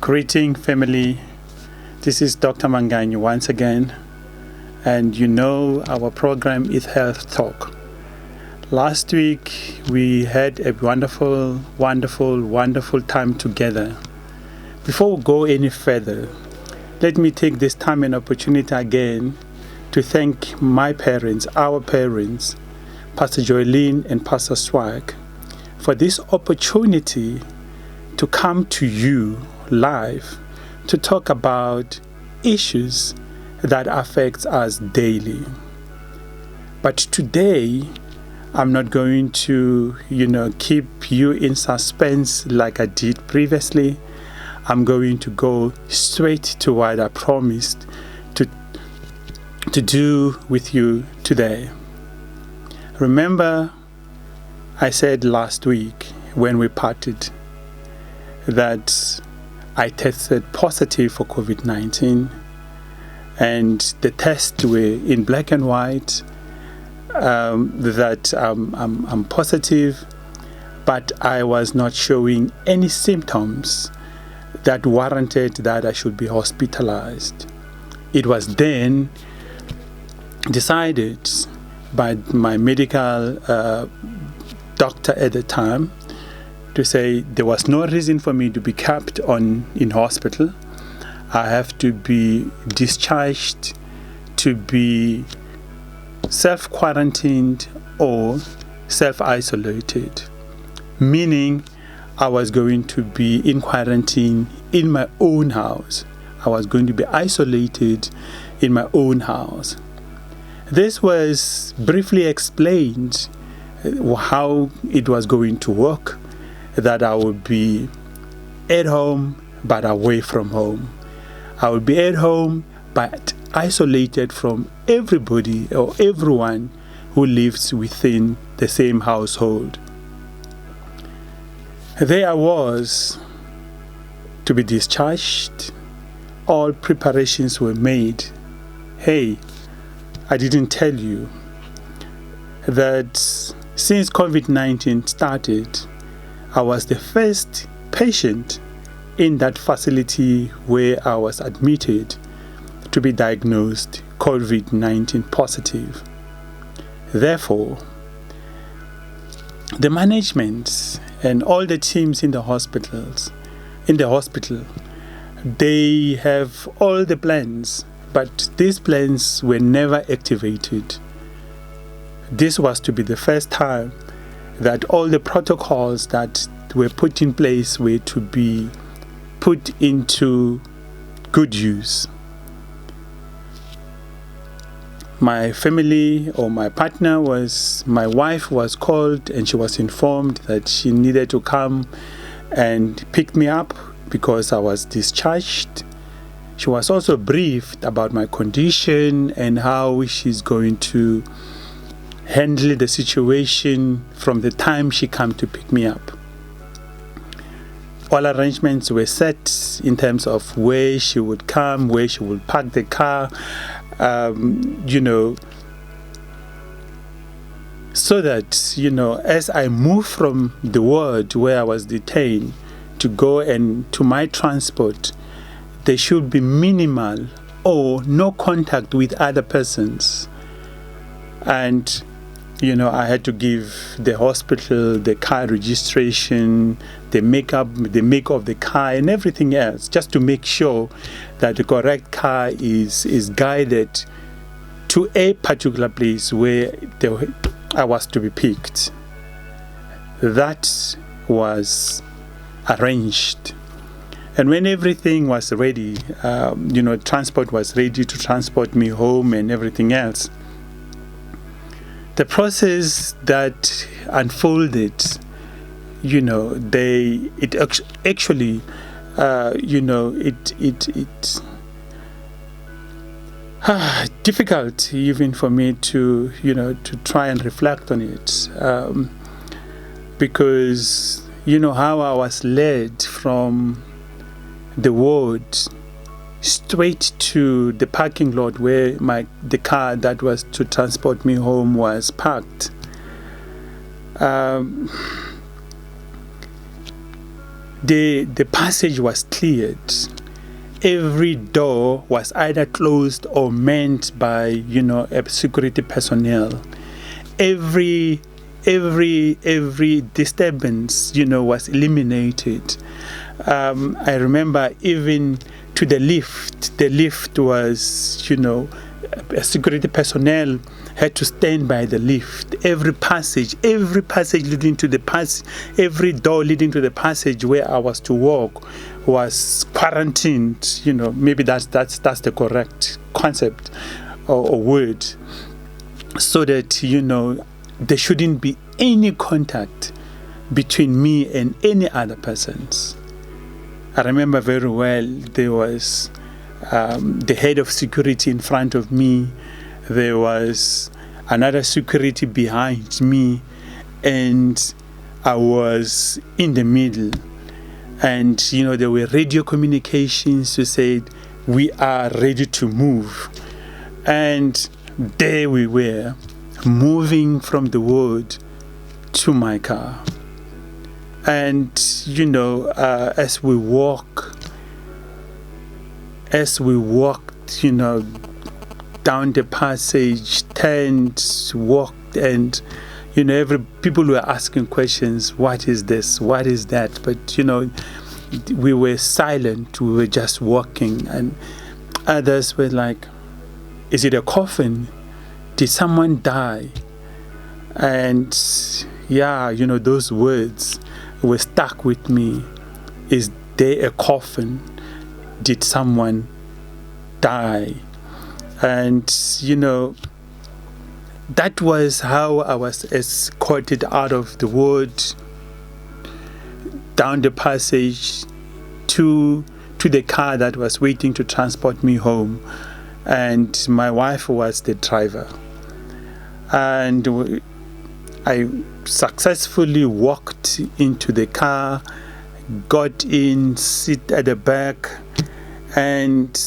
Greeting family, this is Dr. Manganyi once again, and you know our program is Health Talk. Last week we had a wonderful time together. Before we go any further, let me take this time and opportunity again to thank my parents, our parents, Pastor Joylene and Pastor Swag, for this opportunity to come to you live to talk about issues that affect us daily. But today, I'm not going to, keep you in suspense like I did previously. I'm going to go straight to what I promised to do with you today. Remember, I said last week when we parted that I tested positive for COVID-19, and the tests were in black and white, that I'm positive, but I was not showing any symptoms that warranted that I should be hospitalized. It was then decided by my medical doctor at the time to say there was no reason for me to be kept in hospital. I have to be discharged, to be self-quarantined or self-isolated, meaning I was going to be in quarantine in my own house. I was going to be isolated in my own house. This was briefly explained how it was going to work, that I would be at home but away from home. I would be at home but isolated from everybody or everyone who lives within the same household. There I was to be discharged. All preparations were made. Hey, I didn't tell you that since COVID-19 started, I was the first patient in that facility where I was admitted to be diagnosed COVID-19 positive. Therefore, the management and all the teams in the hospital, they have all the plans, but these plans were never activated. This was to be the first time that all the protocols that were put in place were to be put into good use. My family or my wife was called, and she was informed that she needed to come and pick me up because I was discharged. She was also briefed about my condition and how she's going to handle the situation from the time she came to pick me up. All arrangements were set in terms of where she would come, where she would park the car, so that, as I moved from the ward where I was detained to go and to my transport, there should be minimal or no contact with other persons. And I had to give the hospital the car registration, the make of the car and everything else, just to make sure that the correct car is guided to a particular place where I was to be picked. That was arranged. And when everything was ready, transport was ready to transport me home and everything else, the process that unfolded, difficult even for me to try and reflect on it, because how I was led from the ward straight to the parking lot where the car that was to transport me home was parked. the passage was cleared. Every door was either closed or manned by, a security personnel. Every disturbance, was eliminated. I remember even to the lift was, a security personnel had to stand by the lift. Every passage leading to the passage, every door leading to the passage where I was to walk was quarantined. Maybe that's the correct concept or word, so that there shouldn't be any contact between me and any other persons. I remember very well there was the head of security in front of me. There was another security behind me, and I was in the middle. And, there were radio communications to say, we are ready to move. And there we were, moving from the ward to my car. And, as we walked, down the passage, turned, walked, and people were asking questions. What is this? What is that? But we were silent. We were just walking, and others were like, "Is it a coffin? Did someone die?" And those words were stuck with me. Is there a coffin? Did someone die? And, that was how I was escorted out of the ward, down the passage to the car that was waiting to transport me home. And my wife was the driver. And I successfully walked into the car, got in, sit at the back, and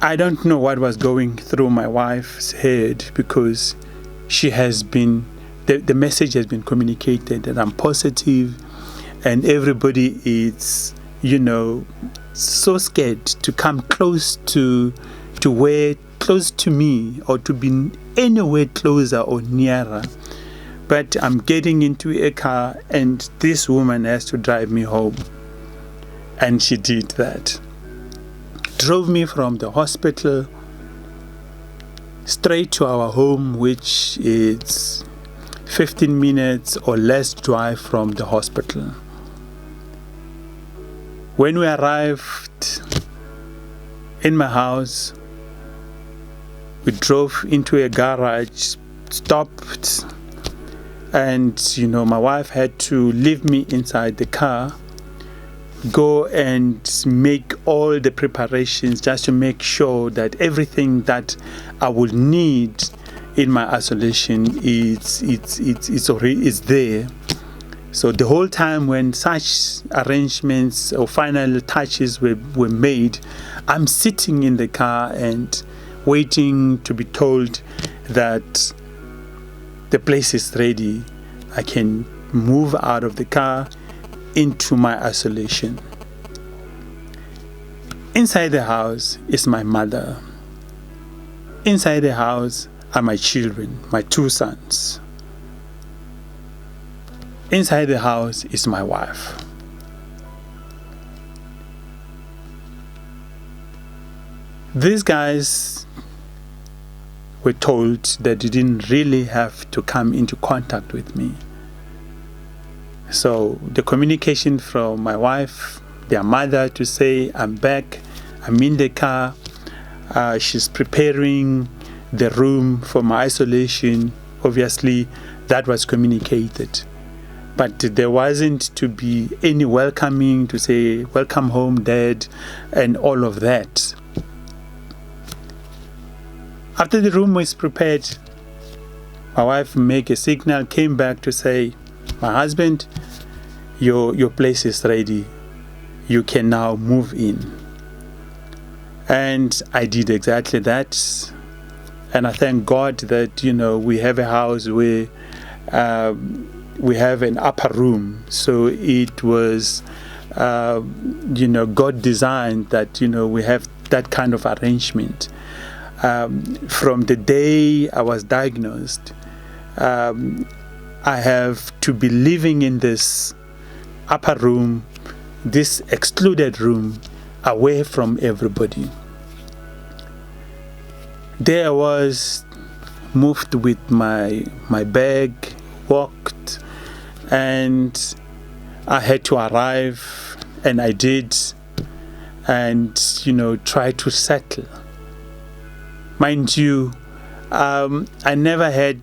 I don't know what was going through my wife's head, because she has been, the message has been communicated that I'm positive, and everybody is, so scared to come close to me, or to be anywhere closer or nearer. But I'm getting into a car, and this woman has to drive me home. And she did that. Drove me from the hospital straight to our home, which is 15 minutes or less drive from the hospital. When we arrived in my house, we drove into a garage, stopped, and my wife had to leave me inside the car, go and make all the preparations just to make sure that everything that I will need in my isolation is there. So the whole time when such arrangements or final touches were made, I'm sitting in the car and waiting to be told that the place is ready. I can move out of the car into my isolation. Inside the house is my mother. Inside the house are my children, my 2 sons. Inside the house is my wife. These guys were told that they didn't really have to come into contact with me. So the communication from my wife, their mother, to say, I'm back, I'm in the car, she's preparing the room for my isolation, obviously that was communicated. But there wasn't to be any welcoming to say, welcome home, Dad, and all of that. After the room was prepared, my wife made a signal, came back to say, my husband, your place is ready. You can now move in. And I did exactly that. And I thank God that, we have a house where we have an upper room. So it was, God designed that, we have that kind of arrangement. From the day I was diagnosed, I have to be living in this upper room, this excluded room, away from everybody. There I was, moved with my bag, walked, and I had to arrive, and I did, and try to settle. Mind you, I never had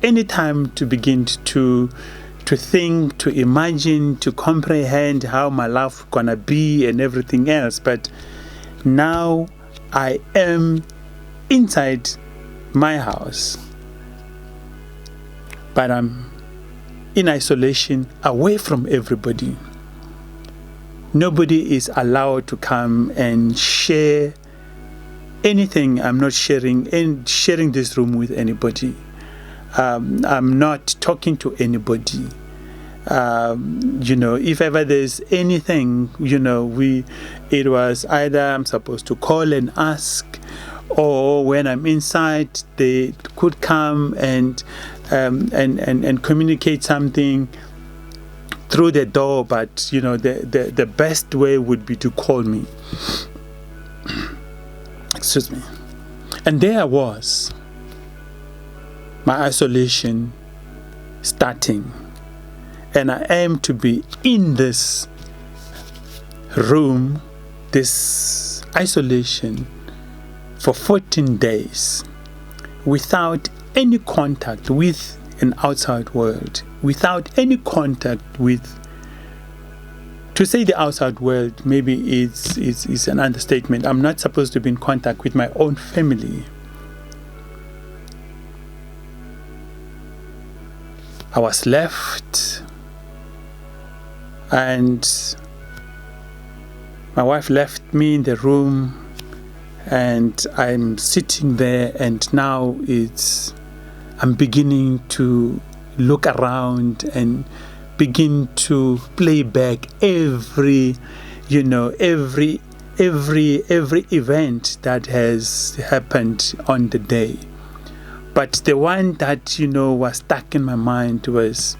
any time to begin to think, to imagine, to comprehend how my life gonna be and everything else. But now I am inside my house, but I'm in isolation, away from everybody. Nobody is allowed to come and share anything. I'm not sharing this room with anybody. I'm not talking to anybody. If ever there's anything, it was either I'm supposed to call and ask, or when I'm inside, they could come and communicate something through the door. But the best way would be to call me. Excuse me. And there I was, my isolation starting, and I am to be in this room, this isolation, for 14 days without any contact with an outside world, without any contact with, to say the outside world maybe it's an understatement. I'm not supposed to be in contact with my own family. I was left, and my wife left me in the room, and I'm sitting there, and now I'm beginning to look around and begin to play back every event that has happened on the day. But the one that was stuck in my mind was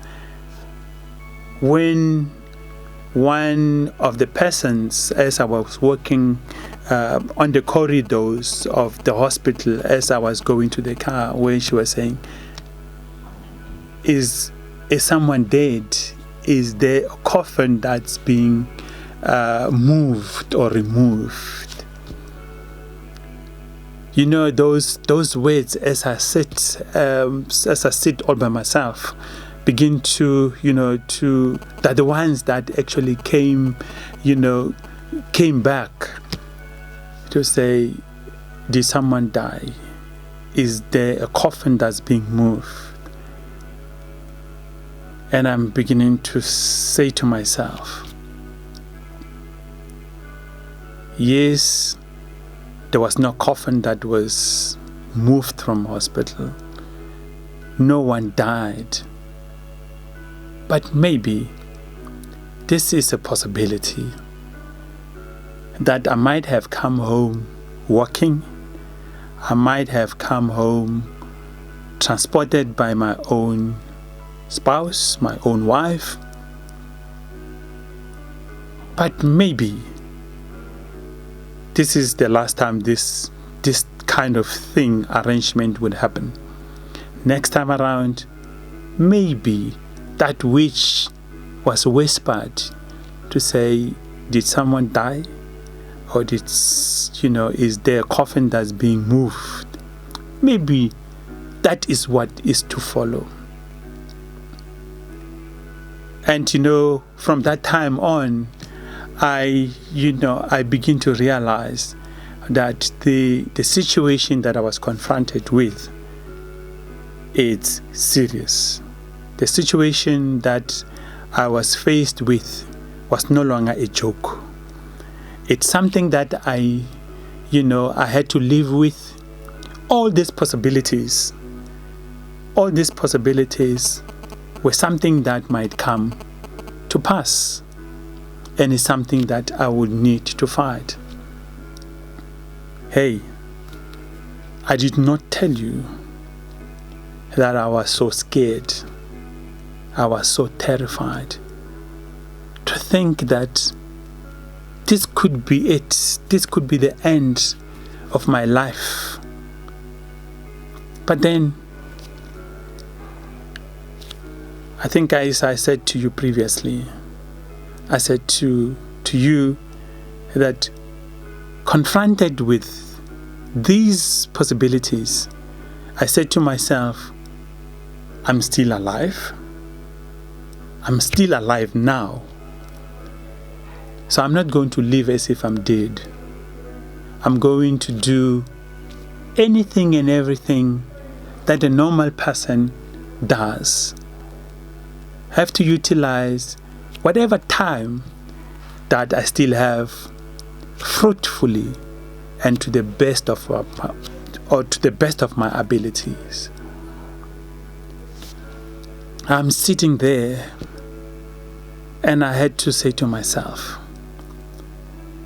when one of the persons, as I was walking on the corridors of the hospital, as I was going to the car, where she was saying, is someone dead? Is there a coffin that's being moved or removed? Those words, as I sit all by myself, begin to that the ones that actually came back to say, did someone die? Is there a coffin that's being moved? And I'm beginning to say to myself, yes, there was no coffin that was moved from hospital. No one died. But maybe this is a possibility that I might have come home walking. I might have come home transported by my own spouse, my own wife. But maybe this is the last time this kind of arrangement would happen. Next time around, maybe that which was whispered to say, did someone die? Or is there a coffin that's being moved? Maybe that is what is to follow. And from that time on, I begin to realize that the situation that I was confronted with, it's serious. The situation that I was faced with was no longer a joke. It's something that I had to live with. All these possibilities with something that might come to pass, and it's something that I would need to fight. Hey, I did not tell you that I was so scared. I was so terrified to think that this could be it. This could be the end of my life. But then, I think as I said to you previously, I said to you that confronted with these possibilities, I said to myself, I'm still alive. I'm still alive now. So I'm not going to live as if I'm dead. I'm going to do anything and everything that a normal person does. Have to utilize whatever time that I still have fruitfully and to the best of my abilities. I'm sitting there and I had to say to myself,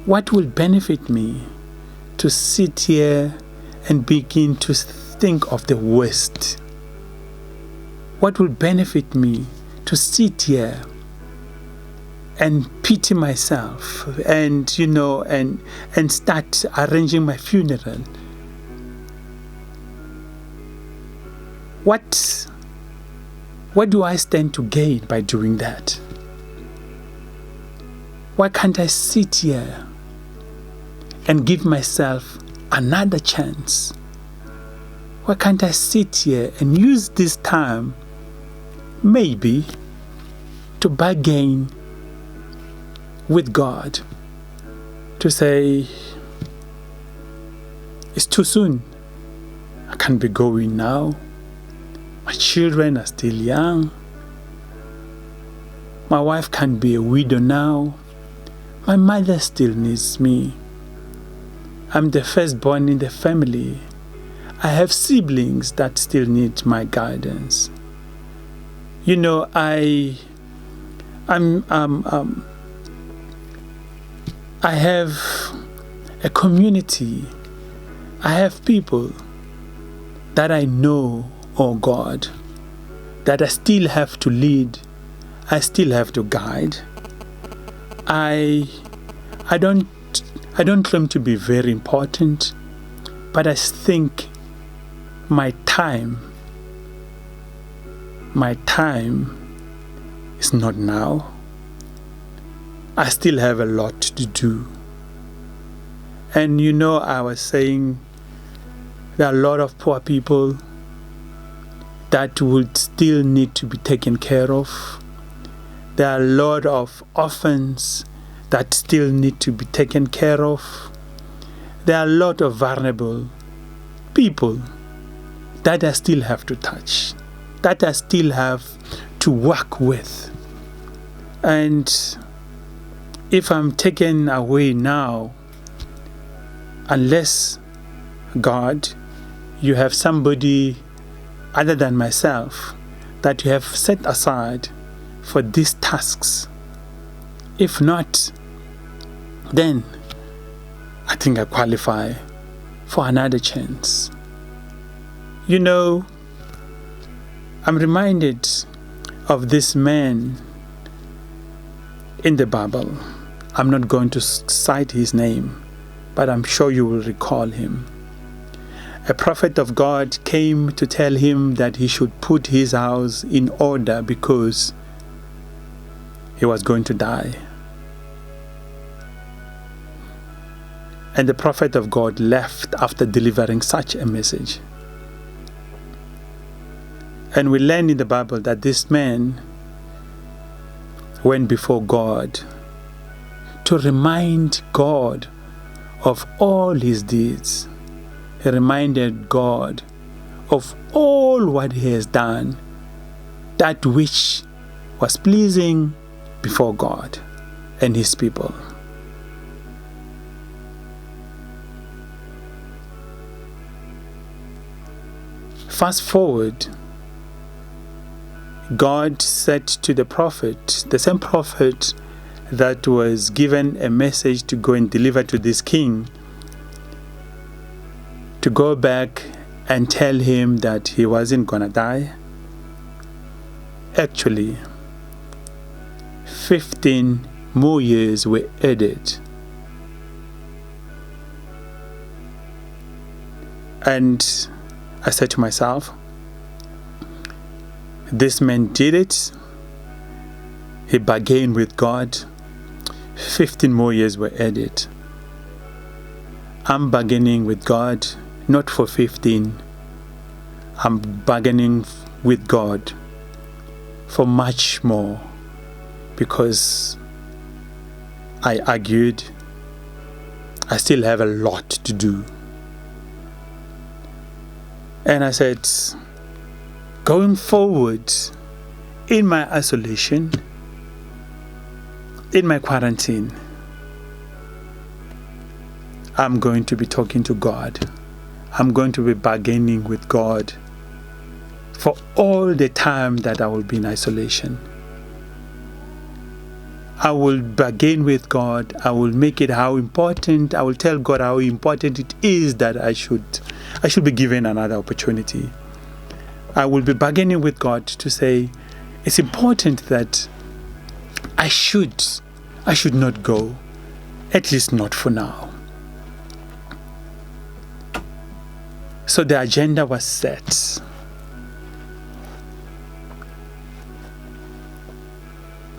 what will benefit me to sit here and begin to think of the worst? What will benefit me to sit here and pity myself and start arranging my funeral? What do I stand to gain by doing that? Why can't I sit here and give myself another chance? Why can't I sit here and use this time maybe to bargain with God, to say, it's too soon. I can't be going now. My children are still young. My wife can't be a widow now. My mother still needs me. I'm the firstborn in the family. I have siblings that still need my guidance. I have a community. I have people that I know, oh God, that I still have to lead. I still have to guide. I don't claim to be very important, but I think my time is not now. I still have a lot to do. And I was saying there are a lot of poor people that would still need to be taken care of. There are a lot of orphans that still need to be taken care of. There are a lot of vulnerable people that I still have to touch, that I still have to work with. And if I'm taken away now, unless, God, you have somebody other than myself that you have set aside for these tasks. If not, then I think I qualify for another chance. I'm reminded of this man in the Bible. I'm not going to cite his name, but I'm sure you will recall him. A prophet of God came to tell him that he should put his house in order because he was going to die. And the prophet of God left after delivering such a message. And we learn in the Bible that this man went before God to remind God of all his deeds. He reminded God of all what he has done, that which was pleasing before God and his people. Fast forward, God said to the prophet, the same prophet that was given a message to go and deliver to this king, to go back and tell him that he wasn't gonna die. Actually, 15 more years were added. And I said to myself, this man did it. He bargained with God. 15 more years were added. I'm bargaining with God, not for 15. I'm bargaining with God for much more, because I argued I still have a lot to do. And I said, going forward, in my isolation, in my quarantine, I'm going to be talking to God. I'm going to be bargaining with God for all the time that I will be in isolation. I will bargain with God. I will make it how important. I will tell God how important it is that I should be given another opportunity. I will be bargaining with God to say, it's important that I should not go, at least not for now. So the agenda was set.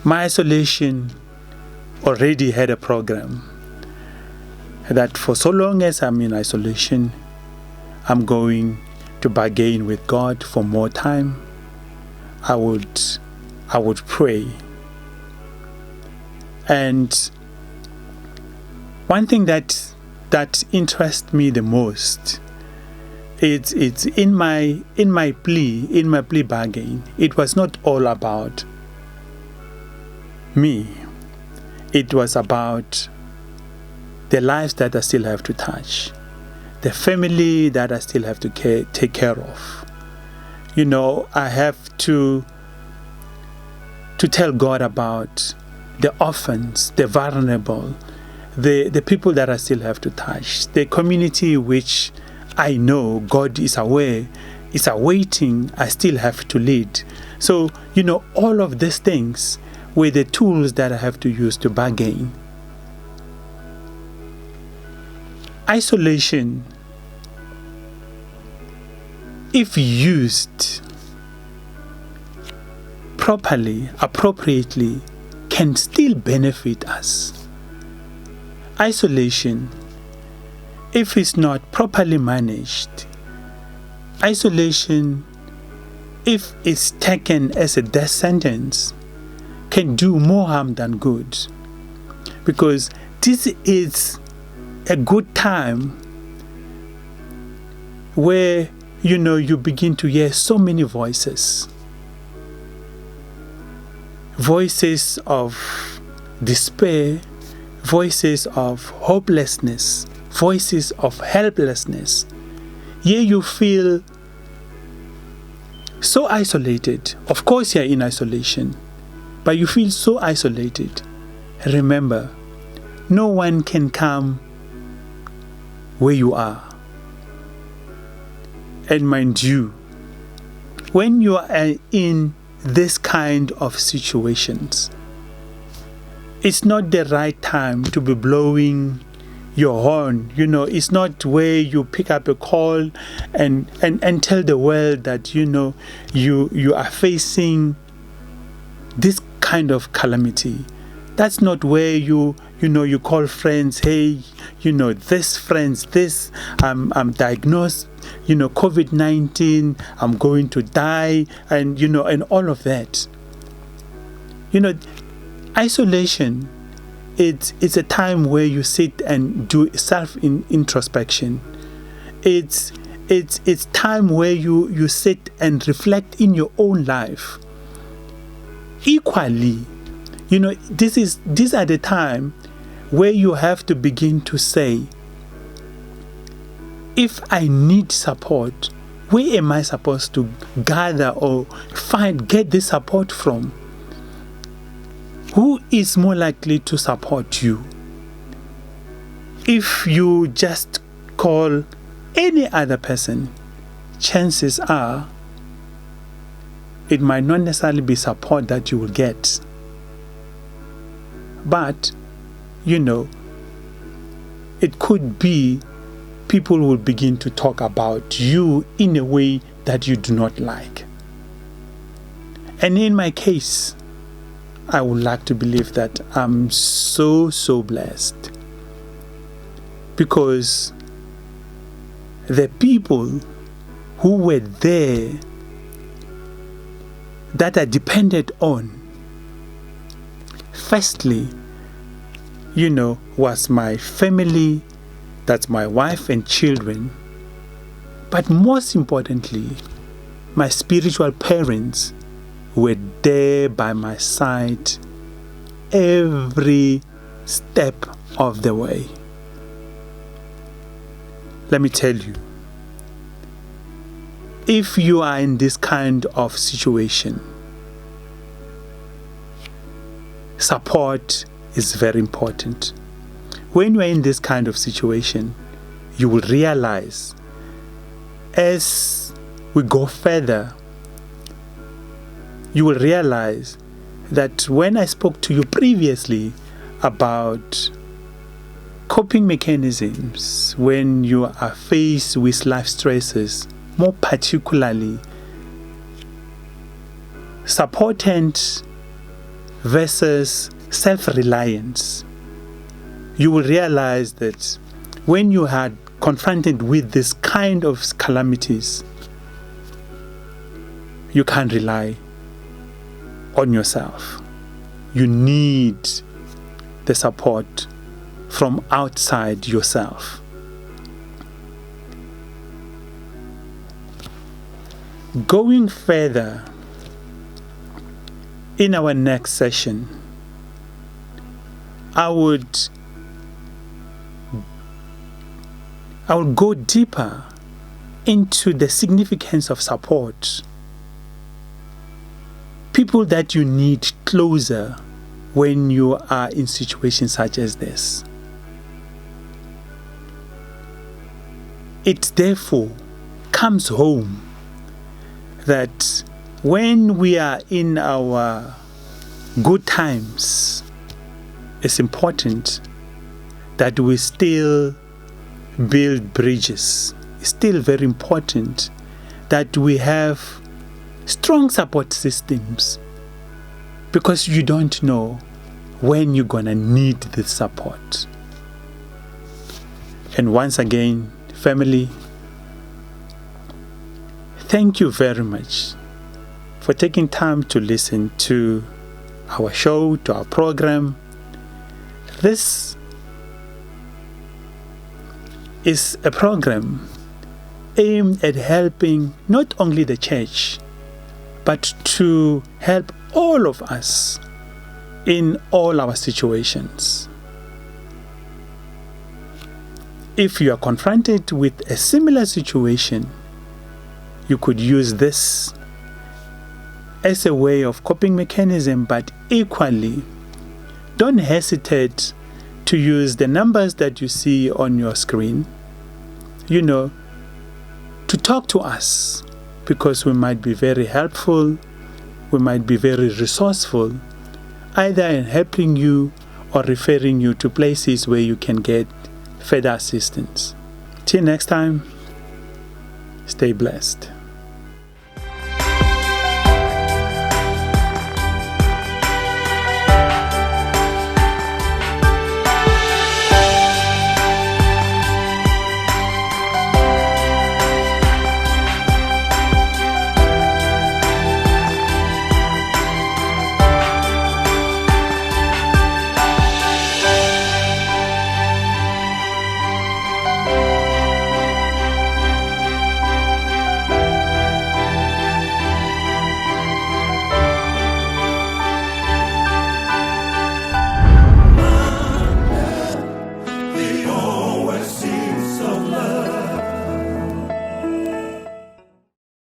My isolation already had a program that for so long as I'm in isolation, I'm going to bargain with God for more time. I would pray. And one thing that interests me the most, it's in my plea bargain. It was not all about me. It was about the lives that I still have to touch, the family that I still have to take care of. You know, I have to tell God about the orphans, the vulnerable, the people that I still have to touch, the community which I know God is aware, is awaiting, I still have to lead. So, you know, all of these things were the tools that I have to use to bargain. Isolation, if used properly, appropriately, can still benefit us. Isolation, if it's not properly managed, isolation, if it's taken as a death sentence, can do more harm than good. Because this is a good time where, you know, you begin to hear so many voices. Voices of despair, voices of hopelessness, voices of helplessness. Here you feel so isolated. Of course you're in isolation, but you feel so isolated. Remember, no one can come where you are. And mind you, when you are in this kind of situations, it's not the right time to be blowing your horn. You know, it's not where you pick up a call and tell the world that, you know, you are facing this kind of calamity. That's not where you call friends, hey, you know, I'm diagnosed, you know, COVID-19, I'm going to die, and, you know, and all of that. You know, isolation, it's a time where you sit and do self-introspection. It's time where you sit and reflect in your own life. Equally, you know, these are the time where you have to begin to say, if I need support, Where am I supposed to gather or get this support from? Who is more likely to support you? If you just call any other person, chances are it might not necessarily be support that you will get. But, it could be people will begin to talk about you in a way that you do not like. And in my case, I would like to believe that I'm so blessed, because the people who were there that I depended on, firstly, was my family, that's my wife and children, but most importantly, my spiritual parents were there by my side every step of the way. Let me tell you, if you are in this kind of situation, support is very important. When you are in this kind of situation, you will realize as we go further, you will realize that when I spoke to you previously about coping mechanisms when you are faced with life stresses, more particularly supportant versus self-reliance, you will realize that when you are confronted with this kind of calamities, you can't rely on yourself. You need the support from outside yourself. Going further, in our next session, I will go deeper into the significance of support. People that you need closer when you are in situations such as this. It therefore comes home that when we are in our good times, it's important that we still build bridges. It's still very important that we have strong support systems, because you don't know when you're gonna need this support. And once again, family, thank you very much for taking time to listen to our show, to our program. This is a program aimed at helping not only the church, but to help all of us in all our situations. If you are confronted with a similar situation, you could use this as a way of coping mechanism, but equally, don't hesitate to use the numbers that you see on your screen, to talk to us, because we might be very helpful, we might be very resourceful, either in helping you or referring you to places where you can get further assistance. Till next time, stay blessed.